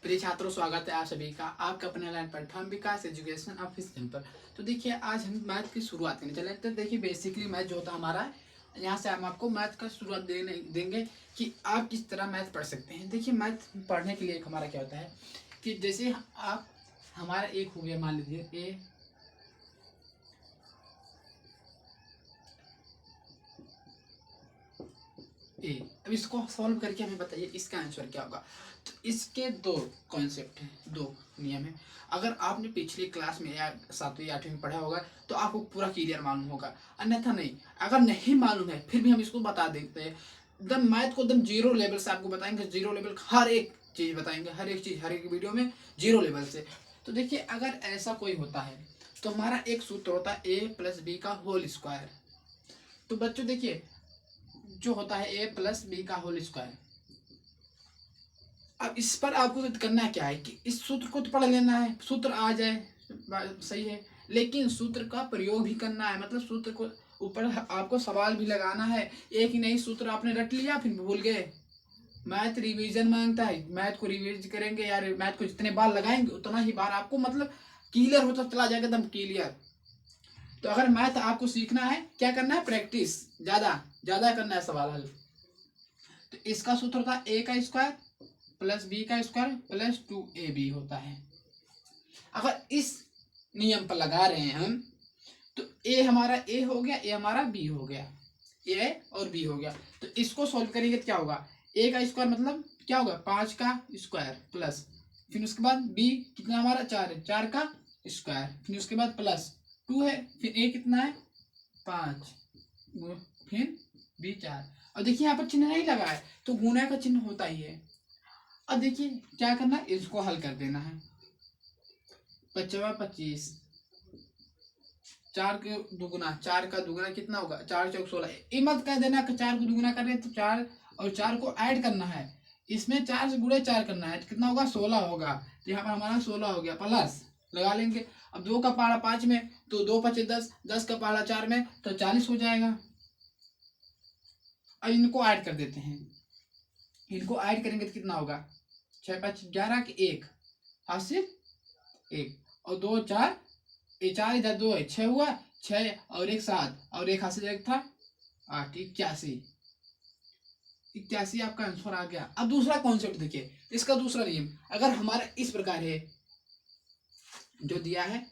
प्रिय छात्रों, स्वागत है आप सभी का आपके अपने ऑनलाइन प्लेटफॉर्म विकास एजुकेशन ऑफिशियल पर। तो देखिए, आज हम मैथ की शुरुआत करने चले। तो देखिए, बेसिकली मैथ जो होता है हमारा, यहाँ से हम आपको मैथ का शुरुआत देंगे कि आप किस तरह मैथ पढ़ सकते हैं। देखिए, मैथ पढ़ने के लिए एक हमारा क्या होता है कि जैसे आप हमारा एक हो गया, मान लीजिए ए। अब इसको सॉल्व करके हमें बताइए इसका आंसर क्या होगा। तो इसके दो कॉन्सेप्ट हैं, दो नियम हैं। अगर आपने पिछली क्लास में या 7वीं 8वीं में पढ़ा होगा तो आपको पूरा क्लियर मालूम होगा, अन्यथा नहीं। अगर नहीं मालूम है फिर भी हम इसको बता देते हैं। एकदम मैथ को एकदम जीरो लेवल से आपको बताएंगे, जीरो लेवल हर एक चीज़ बताएंगे, हर एक चीज़ हर एक वीडियो में जीरो लेवल से। तो देखिए, अगर ऐसा कोई होता है तो हमारा एक सूत्र होता है a+b का होल स्क्वायर। तो बच्चों देखिए, जो होता है a+b का होल स्क्वायर। अब इस पर आपको करना क्या है कि इस सूत्र को तो पढ़ लेना है, सूत्र आ जाए सही है, लेकिन सूत्र का प्रयोग भी करना है। मतलब सूत्र को ऊपर आपको सवाल भी लगाना है। एक ही नहीं सूत्र आपने रट लिया फिर भूल गए। मैथ रिवीजन मांगता है, मैथ को रिवीज करेंगे यार, मैथ को जितने बार लगाएंगे उतना ही बार आपको मतलब क्लियर होता चला जाएगा, एकदम क्लियर। तो अगर मैथ आपको सीखना है, क्या करना है, प्रैक्टिस ज्यादा ज्यादा करना है सवाल हल। तो इसका सूत्र था a का स्क्वायर प्लस बी का स्क्वायर प्लस 2ab होता है। अगर इस नियम पर लगा रहे हैं हम तो a हमारा a हो गया, a हमारा b हो गया, a और b हो गया। तो इसको सॉल्व करेंगे तो क्या होगा, a का स्क्वायर मतलब क्या होगा 5 का स्क्वायर प्लस फिर उसके बाद b कितना हमारा 4 है, 4 का स्क्वायर फिर उसके बाद प्लस 2 है, फिर a कितना है 5, फिर b 4। और देखिए यहाँ पर चिन्ह नहीं लगा है तो गुणा का चिन्ह होता ही है। अब देखिए क्या करना है, इसको हल कर देना है। 25, 4 के दुगुना, 4 का दुगुना कितना होगा, 4 चौक 16। ये मत कह देना कि 4 को दुगुना कर रहे हैं तो 4 और 4 को ऐड करना है, इसमें 4 से गुणे 4 करना है, कितना होगा 16 होगा। तो यहाँ पर हमारा 16 हो गया, प्लस लगा लेंगे। अब 2 का पहाड़ा 5 में तो 2 5 10, 10 का पहाड़ा 4 में तो 40 हो जाएगा। अब इनको ऐड कर देते हैं, इनको ऐड करेंगे तो कितना होगा 6 5 11 के 1 हासिल 1 और 2 4, ये 4 इधर 2 है 6 हुआ, 6 और 1 7 और 1 हासिल 1 था 8, 81 आपका आंसर आ गया। अब दूसरा कॉन्सेप्ट देखिए, इसका दूसरा नियम अगर हमारा इस प्रकार है, जो दिया है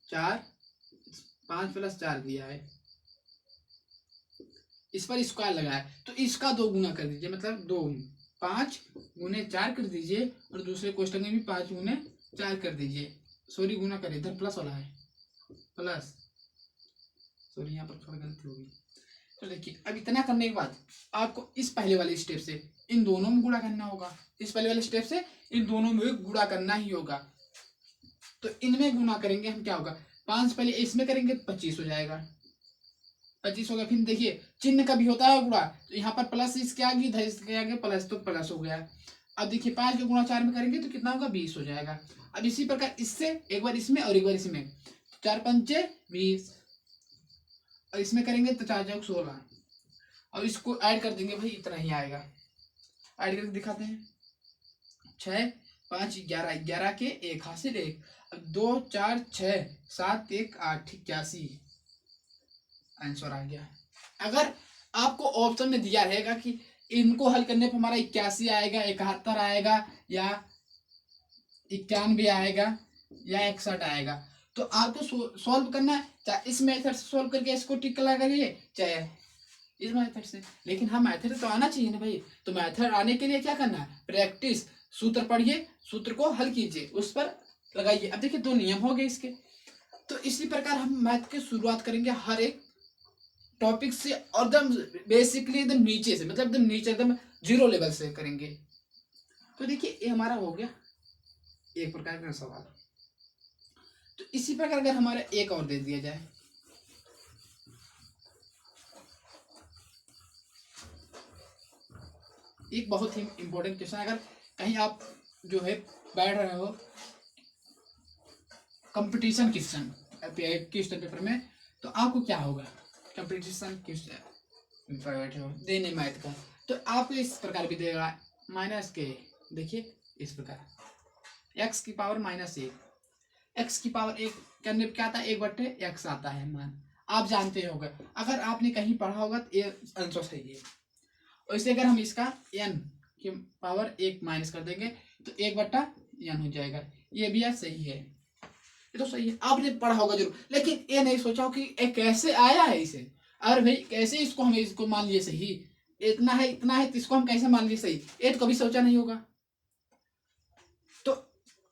4 5 + 4 दिया है, इस पर स्क्वायर लगा है तो इसका 2 गुना कर दीजिए, मतलब 2 5 गुने 4 कर दीजिए और दूसरे क्वेश्चन में भी 5 गुने 4 कर दीजिए। सॉरी गुना करिए, इधर प्लस वाला है प्लस, सॉरी यहाँ पर थोड़ी गलती होगी। तो देखिए, अब इतना करने के बाद आपको इस पहले वाले स्टेप से इन दोनों में गुणा करना होगा, इस पहले वाले स्टेप से इन दोनों में गुणा करना ही होगा। तो इनमें गुणा करेंगे हम, क्या होगा 5 पहले इसमें करेंगे 25 हो जाएगा, 25 हो गया। फिर देखिए चिन्ह का भी होता है गुणा, तो यहाँ पर प्लस इसके आगे इधर इसके आगे प्लस, तो प्लस हो गया। अब देखिए 5 के गुणा 4 में करेंगे तो कितना होगा 20 हो जाएगा। अब इसी प्रकार इससे एक बार इसमें और एक बार इसमें, 4 पंचे 20 और इसमें करेंगे तो 4 चौक 16 और इसको ऐड कर देंगे, भाई इतना ही आएगा। ऐड करके दिखाते हैं, 6 5 11, 11 के 1 हासिल 1, अब 2 4 6 7 1 8, 81 आंसर आ गया। अगर आपको ऑप्शन में दिया रहेगा कि इनको हल करने पर हमारा 81 आएगा, 71 आएगा या 91 आएगा या 61 आएगा, तो आपको सॉल्व करना है, चाहे इस मेथड से सॉल्व करके इसको टिक लगा करिए चाहे इस मेथड से। लेकिन हाँ मेथड तो आना चाहिए ना भाई। तो मेथड आने के लिए क्या करना है, प्रैक्टिस, सूत्र पढ़िए, सूत्र को हल कीजिए, उस पर लगाइए। अब देखिए 2 नियम हो गए इसके। तो इसी प्रकार हम मैथ की शुरुआत करेंगे हर एक टॉपिक से, और एकदम बेसिकली एकदम नीचे से, मतलब एकदम नीचे एकदम जीरो लेवल से करेंगे। तो देखिए ये हमारा हो गया एक प्रकार का सवाल। तो इसी प्रकार अगर हमारा एक और दे दिया जाए, एक बहुत ही इंपॉर्टेंट क्वेश्चन, अगर कहीं आप जो है बैठ रहे हो कंपटीशन क्वेश्चन पेपर में, तो आपको क्या होगा, कंपटीशन क्वेश्चन बैठे हो देने मैथ का, तो आपको इस प्रकार भी देगा -के, देखिए इस प्रकार एक्स की पावर -1, एक्स की पावर 1 करने पे क्या आता है, 1/x आता है मान। आप जानते होंगे, अगर आपने कहीं पढ़ा होगा तो ये आंसर सही है। और इसे अगर हम इसका n की पावर 1 माइनस कर देंगे तो 1/n हो जाएगा। ये भी यार सही है, ये तो सही है, आपने पढ़ा होगा जरूर, लेकिन ये नहीं सोचा हो कि ये कैसे आया है इसे। अरे भाई कैसे इसको हम इसको मान लिए सही, इतना है तो इसको हम कैसे मान लिए सही, ये तो कभी सोचा नहीं होगा। तो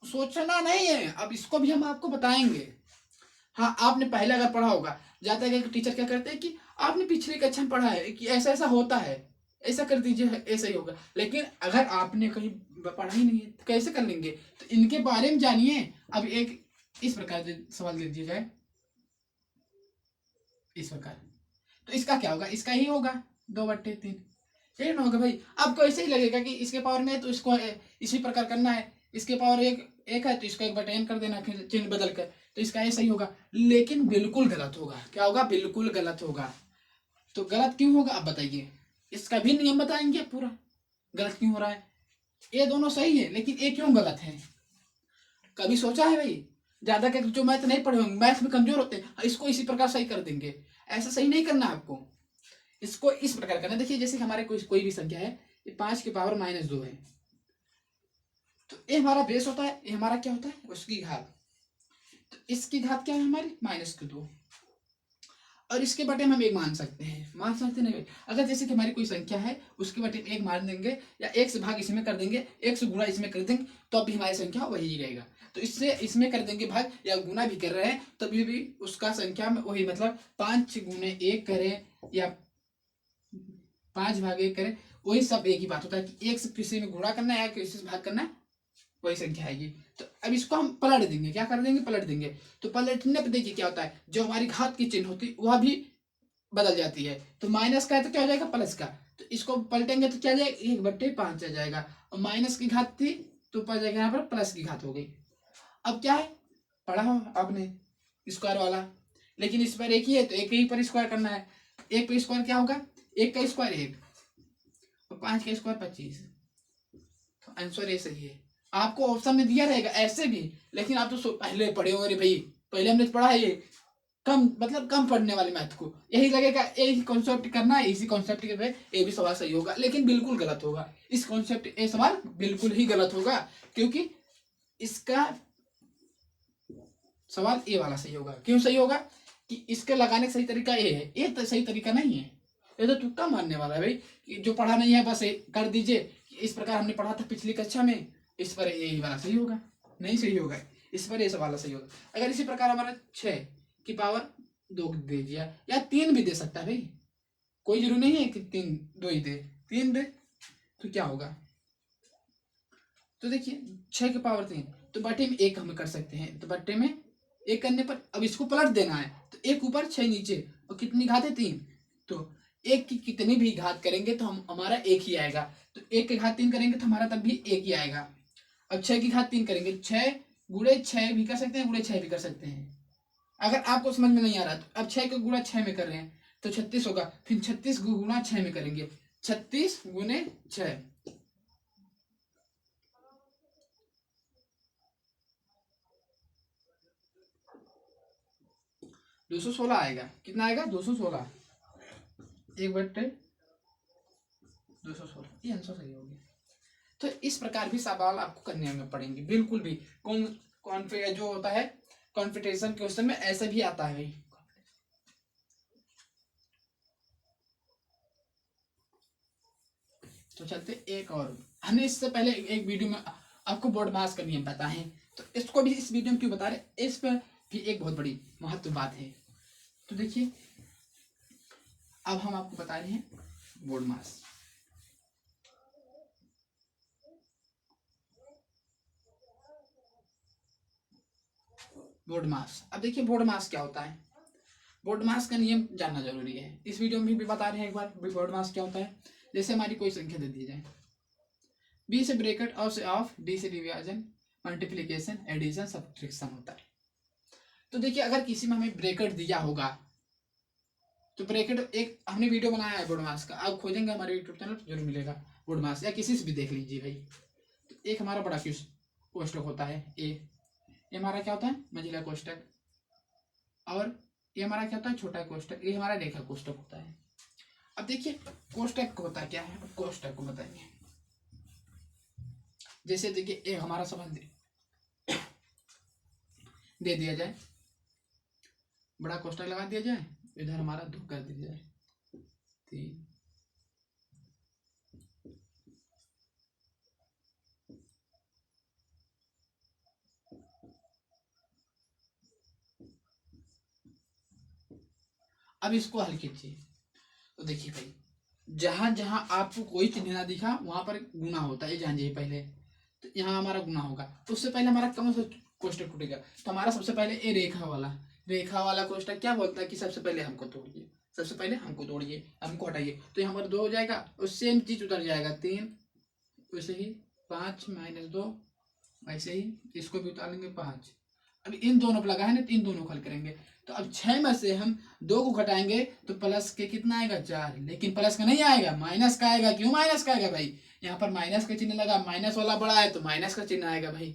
सोचना नहीं है, अब इसको भी हम आपको बताएंगे। हाँ, आपने पहले अगर पढ़ा होगा, जाता है कि टीचर क्या करते हैं कि आपने पिछली कक्षा में पढ़ा है कि ऐसा ऐसा होता है, ऐसा कर दीजिए ऐसा ही होगा। लेकिन अगर आपने कहीं पढ़ा ही नहीं है तो कैसे कर लेंगे, तो इनके बारे में जानिए। अब एक इस प्रकार से सवाल दे दिया जाए, इस प्रकार, तो इसका क्या होगा, इसका ही होगा 2/3, यही ना होगा भाई। आपको ऐसे ही लगेगा कि इसके पावर में है तो इसको इसी प्रकार करना है, इसके पावर एक है तो इसको 1/n कर देना, फिर चिन्ह बदल कर, तो इसका ये सही होगा। लेकिन बिल्कुल गलत होगा, क्या होगा, बिल्कुल गलत होगा। तो गलत क्यों होगा आप बताइए, इसका भी नियम बताएंगे पूरा, गलत क्यों हो रहा है। ये दोनों सही है लेकिन ये क्यों गलत है, कभी सोचा है भाई। ज्यादा के जो मैथ नहीं पढ़े होंगे, मैथ में कमजोर होते हैं, इसको इसी प्रकार सही कर देंगे। ऐसा सही नहीं करना आपको, इसको इस प्रकार करना। देखिए जैसे हमारे कोई भी संख्या है, ये 5 की पावर -2 है, तो ये हमारा बेस होता है, ये हमारा क्या होता है, उसकी घात। तो इसकी घात क्या है हमारी -2, और इसके बटे हम एक मान सकते हैं, मान सकते नहीं। अगर जैसे कि हमारी कोई संख्या है, उसके बटे एक मान देंगे, या एक से भाग इसमें कर देंगे, एक से गुणा इसमें कर देंगे, तो अभी हमारी संख्या वही रहेगा। तो इससे इसमें कर देंगे भाग, या गुणा भी कर रहे हैं तभी भी उसका संख्या में वही, मतलब 5 × 1 करें या 5/1 करें, वही सब एक ही बात होता है कि एक से किसी में गुणा करना है या किसी से भाग करना है, वही संख्या आएगी। तो अब इसको हम पलट देंगे, क्या कर देंगे, पलट देंगे। तो पलटने पे देखिए क्या होता है, जो हमारी घात की चिन्ह होती है वह भी बदल जाती है। तो माइनस का है तो क्या हो जाएगा, प्लस का। तो इसको पलटेंगे तो क्या जाएगा, 1/5 आ जाएगा, और माइनस की घात थी तो पड़ जाएगा यहाँ पर प्लस की घात हो गई। अब क्या है, पढ़ा हो आपने स्क्वायर वाला, लेकिन इस पर एक ही है तो एक ही पर स्क्वायर करना है। एक पर स्क्वायर क्या होगा, 1 का स्क्वायर 1, और 5 का स्क्वायर 25। तो आंसर ये सही है। आपको ऑप्शन में दिया रहेगा ऐसे भी, लेकिन आप तो पहले पढ़े हो, अरे भाई पहले हमने पढ़ा है ये, कम मतलब कम पढ़ने वाले मैथ को यही लगेगा, यही कॉन्सेप्ट करना है, इसी कॉन्सेप्ट के पे ये भी सवाल सही होगा, लेकिन बिल्कुल गलत होगा। इस कॉन्सेप्ट ये सवाल बिल्कुल ही गलत होगा, क्योंकि इसका सवाल ये वाला सही होगा। क्यों सही होगा, कि इसके लगाने का सही तरीका ये है, ये तो सही तरीका नहीं है, ये तो तुक्का मारने वाला है भाई, कि जो पढ़ा नहीं है बस कर दीजिए। इस प्रकार हमने पढ़ा था पिछली कक्षा में, इस पर यही वाला सही होगा, नहीं सही होगा, इस पर ये सवाल सही होगा। अगर इसी प्रकार हमारा 6 की पावर 2 दे दिया, या 3 भी दे सकता है भाई, कोई जरूरी नहीं है कि 2 ही दे, 3 दे तो क्या होगा। तो देखिए 6 की पावर 3, तो बटे में 1 हम कर सकते हैं, तो बटे में 1 करने पर अब इसको पलट देना है, तो 1 ऊपर 6 नीचे, और कितनी घात है 3, तो 1 की कितनी भी घात करेंगे तो हम हमारा 1 ही आएगा। तो 1 की घात 3 करेंगे तो हमारा तब भी 1 ही आएगा। अब 6 की घात 3 करेंगे, 6 × 6 भी कर सकते हैं, × 6 भी कर सकते हैं। अगर आपको समझ में नहीं आ रहा तो अब 6 को गुणा 6 में कर रहे हैं तो 36 होगा, फिर 36 गुणा 6 में करेंगे, 36 × 6, 216 आएगा। कितना आएगा, 216, 1/216, ये आंसर सही हो गया। तो इस प्रकार भी सवाल आपको करने में पड़ेंगे, बिल्कुल भी कौन जो होता है कॉन्फिडेंशियल क्वेश्चन में ऐसे भी आता है भाई। तो चलते एक और, हमने इससे पहले एक वीडियो में आपको बोर्ड मास का नियम पता है, तो इसको भी इस वीडियो में क्यों बता रहे, इस पर भी एक बहुत बड़ी महत्व बात है। तो देखिए अब हम आपको बता रहे हैं बोर्ड मास। बोर्ड मास, अब देखिए बोर्ड मास क्या होता है, बोर्ड मास का नियम जानना जरूरी है। इस वीडियो में भी बता रहे हैं एक बार बोर्ड मास क्या होता है। जैसे हमारी कोई संख्या दे दी जाए, बी से ब्रैकेट और से ऑफ, डी से डिवीजन, मल्टीप्लिकेशन, एडिशन, सब्ट्रैक्शन होता है। तो देखिए अगर किसी में हमें ब्रैकेट दिया होगा, तो ब्रैकेट एक हमने वीडियो बनाया है बोर्ड मास का, आप खोजेंगे हमारे यूट्यूब चैनल पर जरूर मिलेगा बोर्ड मास, या किसी से भी देख लीजिए भाई। तो एक हमारा बड़ा क्वेश्चन कोष्टक होता है ए हमारा क्या होता है मंझला कोष्टक, और ये हमारा क्या होता है छोटा कोष्टक, ये हमारा रेखा कोष्टक होता है। अब देखिए कोष्टक होता क्या है, कोष्टक को बताएंगे। जैसे देखिए ये हमारा संबंध दे दिया जाए, बड़ा कोष्टक लगा दिया जाए, इधर हमारा 2 कर दिया जाए 3, अब इसको हल कीजिए। तो देखिए भाई जहां जहां आपको कोई चिन्ह ना दिखा वहां पर गुना होता है, जानिए पहले। तो यहाँ हमारा गुना होगा, तो उससे पहले हमारा कौन सा कोष्टक टूटेगा, तो हमारा सबसे पहले ये रेखा वाला कोष्टक क्या बोलता है कि सबसे पहले हमको तोड़िए, सबसे पहले हमको तोड़िए, हमको हटाइए। तो यहाँ पर 2 हो जाएगा और सेम चीज उतर जाएगा 3, वैसे ही 5 - 2, ऐसे ही इसको भी उतार लेंगे 5। अब इन दोनों पर लगा है ना, तो इन दोनों को हल करेंगे। तो अब 6 में से हम 2 को घटाएंगे तो प्लस के कितना आएगा 4, लेकिन प्लस का नहीं आएगा, माइनस का आएगा। क्यों माइनस का आएगा भाई, यहाँ पर माइनस का चिन्ह लगा, माइनस वाला बड़ा है तो माइनस का चिन्ह आएगा भाई।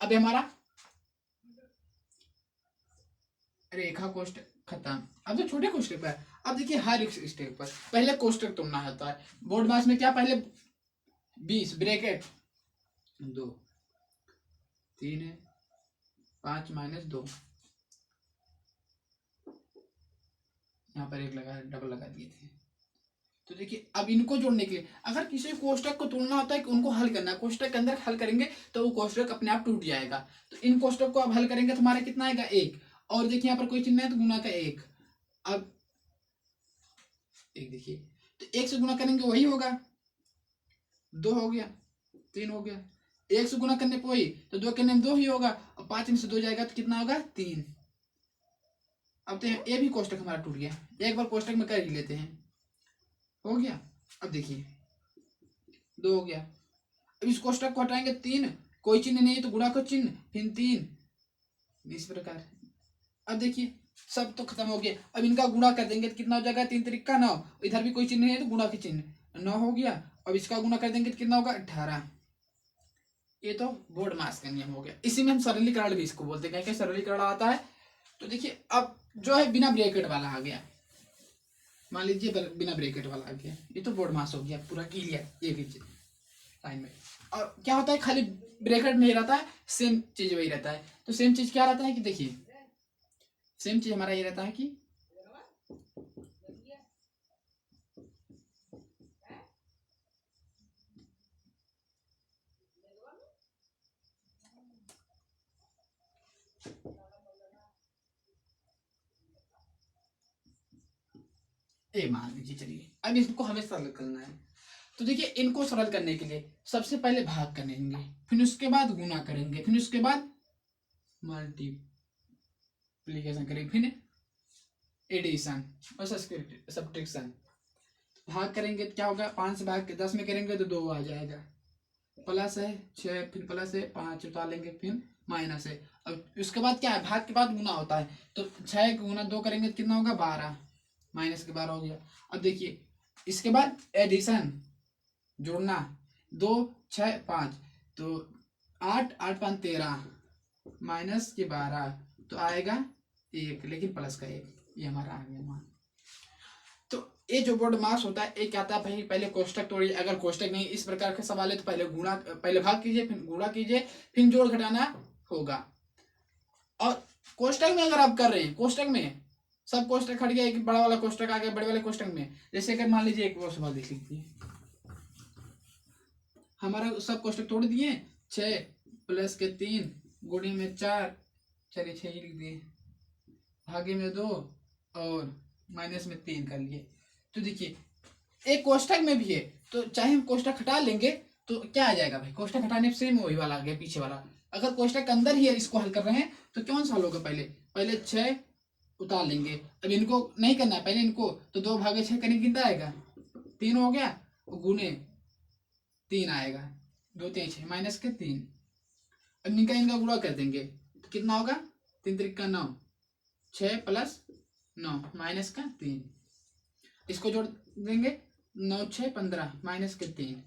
अब हमारा रेखा कोष्टक खत्म। अब तो छोटे कोष्टक पर, अब देखिए हर एक स्टेप पर पहले कोष्टक तोड़ना होता है। बोर्ड मास में क्या पहले 20 ब्रैकेट 2 3 है 5 - 2, यहाँ पर 1 लगा डबल लगा दिए थे। तो देखिए अब इनको जोड़ने के लिए अगर किसी कोष्टक को तोड़ना होता है कि उनको हल करना है, कोष्टक के अंदर हल करेंगे तो वो कोष्टक अपने आप टूट जाएगा। तो इन कोष्टक को अब हल करेंगे तो हमारा कितना आएगा 1, और देखिए यहाँ पर कोई चिन्ह है तो गुना का 1। अब एक देखिए तो 1 से गुना करेंगे वही होगा, 2 हो गया, 3 हो गया। 1 से गुना करने पर वही, तो 2 करने में 2 ही होगा, और 5 में से 2 जाएगा तो कितना होगा 3। अब तो ये भी कोष्टक हमारा टूट गया, एक बार कोष्टक में कर ही लेते हैं, हो गया। अब देखिए 2 हो गया, अब इस कोष्टक को हटाएंगे 3, कोई चिन्ह नहीं तो गुणा का चिन्ह, फिर 3, इस प्रकार। अब देखिए सब तो खत्म हो गया, अब इनका गुणा कर देंगे तो कितना हो जाएगा 3 त्रिक का 9, इधर भी कोई चिन्ह नहीं है तो गुणा के चिन्ह 9 हो गया। अब इसका गुणा कर देंगे तो कितना होगा 18। ये तो बोर्ड मास का नियम हो गया, इसी में हम सरलीकरण भी इसको बोलते हैं, क्या सरलीकरण आता है। तो देखिए अब जो है बिना ब्रैकेट वाला आ गया, मान लीजिए बिना ब्रैकेट वाला आ गया, ये तो बोर्ड मास हो गया पूरा क्लियर एक ही लाइन में। और क्या होता है खाली ब्रैकेट नहीं रहता है, सेम चीज वही रहता है। तो सेम चीज क्या रहता है कि देखिए सेम चीज हमारा ये रहता है कि ए मान लीजिए, चलिए अब इसको हमें सरल करना है। तो देखिए इनको सरल करने के लिए सबसे पहले भाग करेंगे, फिर उसके बाद गुना करेंगे, फिर उसके बाद मल्टीप्लीकेशन करेंगे, फिर एडिशन और सब्ट्रैक्शन। भाग करेंगे तो क्या होगा, 5 से भाग के 10 में करेंगे तो 2 आ जाएगा, प्लस है 6, फिर प्लस है 5 उतार लेंगे, फिर माइनस है। अब उसके बाद क्या है, भाग के बाद गुना होता है, तो 6 गुना 2 करेंगे तो कितना होगा 12, माइनस के 12 हो गया। अब देखिए इसके बाद एडिशन जोड़ना, 2 6 5, तो 8 8 5 13 माइनस के 12 तो आएगा 1, लेकिन प्लस का 1, ये हमारा आ गया मान। तो ये जो बोर्ड मास होता है ये क्या आता है भाई, पहले कोष्टक तोड़िए, अगर कोष्टक नहीं इस प्रकार का सवाल है तो पहले भाग कीजिए, फिर गुणा कीजिए, फिर जोड़ घटाना होगा। और कोष्टक में अगर आप कर रहे हैं, कोष्टक में सब कोष्टक हट गया, एक बड़ा वाला कोष्टक आ गया, बड़े वाले कोष्टक में जैसे अगर मान लीजिए एक और सवाल देख लीजिए, हमारा सब कोष्टक तोड़ दिए, 6 प्लस के 3 गुणे में 4, चलिए 6 ही लिख दिए, भागे में 2 और माइनस में 3 कर लिए। तो देखिए एक कोष्टक में भी है, तो चाहे हम कोष्टक हटा लेंगे तो क्या आ जाएगा भाई, कोष्टक हटाने से वही वाला आ गया पीछे वाला। अगर कोष्टक के अंदर ही है इसको हल कर रहे हैं तो कौन सा हल होगा, पहले 6 उतार लेंगे। अब इनको नहीं करना है, पहले इनको तो 2 भागे 6 करेंगे कितना आएगा 3 हो गया, गुने 3 आएगा, 2 3 6 माइनस के 3। अब इनका गुणा कर देंगे तो कितना होगा 3 त्रिक का 9, 6 प्लस 9 माइनस का 3, इसको जोड़ देंगे 9 6 15 माइनस के 3,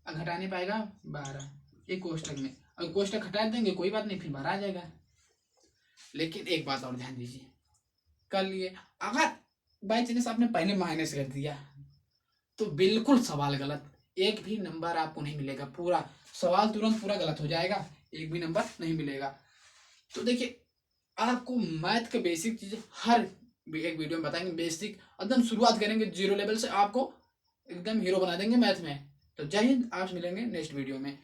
घटाने पाएगा 12, एक कोष्टक में, अगर कोष्टक हटा देंगे कोई बात नहीं, फिर बाहर आ जाएगा। लेकिन एक बात और ध्यान दीजिए, कर लिए, अगर बाई चांस आपने पहले माइनस कर दिया तो बिल्कुल सवाल गलत, एक भी नंबर आपको नहीं मिलेगा, पूरा सवाल तुरंत पूरा गलत हो जाएगा, एक भी नंबर नहीं मिलेगा। तो देखिए, आपको मैथ के बेसिक चीजें हर एक वीडियो में बताएंगे, बेसिक एकदम शुरुआत करेंगे जीरो लेवल से, आपको एकदम हीरो बना देंगे मैथ में। तो जय हिंद, आज मिलेंगे नेक्स्ट वीडियो में।